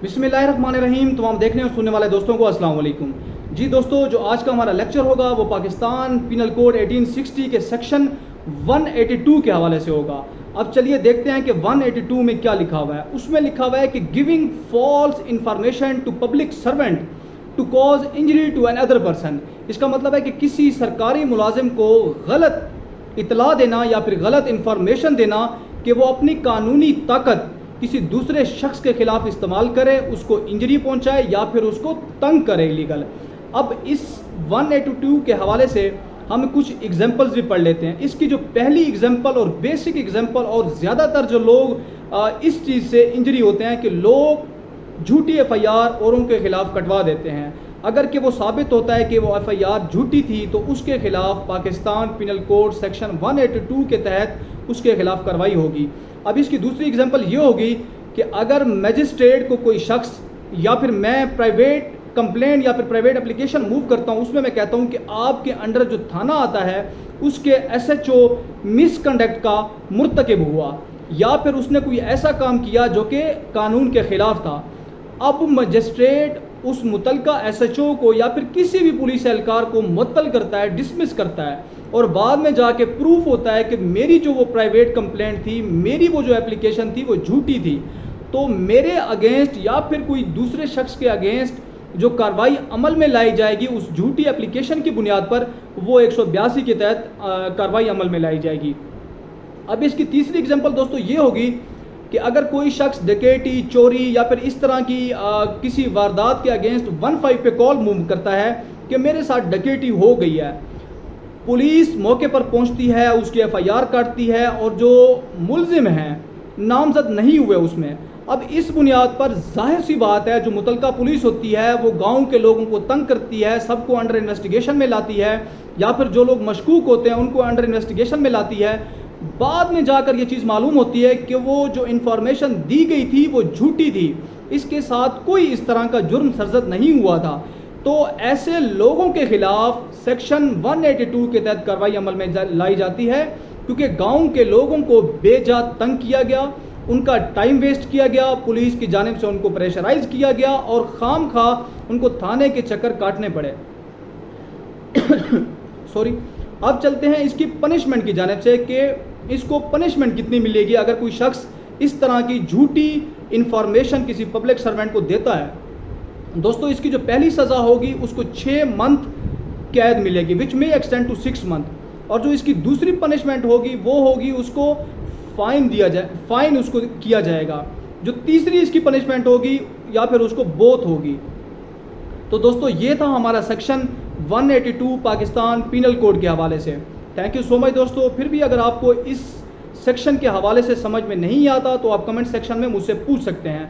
बिस्मिल्लाहिर्रहमानिर्रहीम। तमाम देखने और सुनने वाले दोस्तों को अस्सलाम वालेकुम। जी दोस्तों, जो आज का हमारा लेक्चर होगा वो पाकिस्तान पिनल कोड 1860 के सेक्शन 182 के हवाले से होगा। अब चलिए देखते हैं कि 182 में क्या लिखा हुआ है। उसमें लिखा हुआ है कि giving false information to public servant to cause injury to another person. इसका मतलब है कि किसी सरकारी मुलाजिम को गलत इतला देना या फिर गलत इंफॉर्मेशन देना कि वो अपनी कानूनी ताकत किसी दूसरे शख्स के खिलाफ इस्तेमाल करे, उसको इंजरी पहुंचाए या फिर उसको तंग करे इलीगल। अब इस 182 के हवाले से हम कुछ एग्जांपल्स भी पढ़ लेते हैं। इसकी जो पहली एग्जांपल और बेसिक एग्जांपल, और ज़्यादातर जो लोग इस चीज़ से इंजरी होते हैं कि लोग झूठी FIR औरों के खिलाफ कटवा देते हैं। अगर कि वो साबित होता है कि वो FIR झूठी थी तो उसके खिलाफ पाकिस्तान पिनल कोड सेक्शन 182 के तहत उसके खिलाफ कार्रवाई होगी। अब इसकी दूसरी एग्जांपल ये होगी कि अगर मैजिस्ट्रेट को कोई शख्स या फिर मैं प्राइवेट कंप्लेंट या फिर प्राइवेट एप्लीकेशन मूव करता हूँ, उसमें मैं कहता हूँ कि आपके अंडर जो थाना आता है उसके SHO मिसकंडक्ट का मुर्तकिब हुआ या फिर उसने कोई ऐसा काम किया जो कि कानून के ख़िलाफ़ था। अब मजिस्ट्रेट उस मुतलका SHO को या फिर किसी भी पुलिस एहलकार को मुअत्तल करता है, डिसमिस करता है, और बाद में जाके प्रूफ होता है कि मेरी जो वो प्राइवेट कंप्लेंट थी, मेरी वो जो एप्लीकेशन थी वो झूठी थी, तो मेरे अगेंस्ट या फिर कोई दूसरे शख्स के अगेंस्ट जो कार्रवाई अमल में लाई जाएगी उस झूठी एप्लीकेशन की बुनियाद पर, वो 182 के तहत कार्रवाई अमल में लाई जाएगी। अब इसकी तीसरी एग्जांपल दोस्तों ये होगी कि अगर कोई शख्स डकैती, चोरी या फिर इस तरह की किसी वारदात के अगेंस्ट 15 पे कॉल मूव करता है कि मेरे साथ डकैती हो गई है, पुलिस मौके पर पहुंचती है, उसकी FIR काटती है और जो मुलजिम हैं नामजद नहीं हुए उसमें। अब इस बुनियाद पर जाहिर सी बात है जो मुतलका पुलिस होती है वो गांव के लोगों को तंग करती है, सबको अंडर इन्वेस्टिगेशन में लाती है, या फिर जो लोग मशकूक होते हैं उनको अंडर इन्वेस्टिगेशन में लाती है। बाद में जाकर ये चीज़ मालूम होती है कि वो जो इन्फॉर्मेशन दी गई थी वो झूठी थी, इसके साथ कोई इस तरह का जुर्म सरजद नहीं हुआ था। तो ऐसे लोगों के खिलाफ सेक्शन 182 के तहत कार्रवाई अमल में लाई जाती है, क्योंकि गांव के लोगों को बेजा तंग किया गया, उनका टाइम वेस्ट किया गया, पुलिस की जानिब से उनको प्रेशराइज किया गया और खाम खा उनको थाने के चक्कर काटने पड़े। सॉरी। अब चलते हैं इसकी पनिशमेंट की जानिब से कि इसको पनिशमेंट कितनी मिलेगी अगर कोई शख्स इस तरह की झूठी इंफॉर्मेशन किसी पब्लिक सर्वेंट को देता है। दोस्तों, इसकी जो पहली सज़ा होगी उसको 6 मंथ कैद मिलेगी, विच में एक्सटेंड टू 6 मंथ। और जो इसकी दूसरी पनिशमेंट होगी वो होगी उसको फाइन उसको किया जाएगा। जो तीसरी इसकी पनिशमेंट होगी या फिर उसको बोथ होगी। तो दोस्तों, ये था हमारा सेक्शन 182 पाकिस्तान पिनल कोड के हवाले से। थैंक यू सो मच दोस्तों। फिर भी अगर आपको इस सेक्शन के हवाले से समझ में नहीं आता तो आप कमेंट सेक्शन में मुझसे पूछ सकते हैं।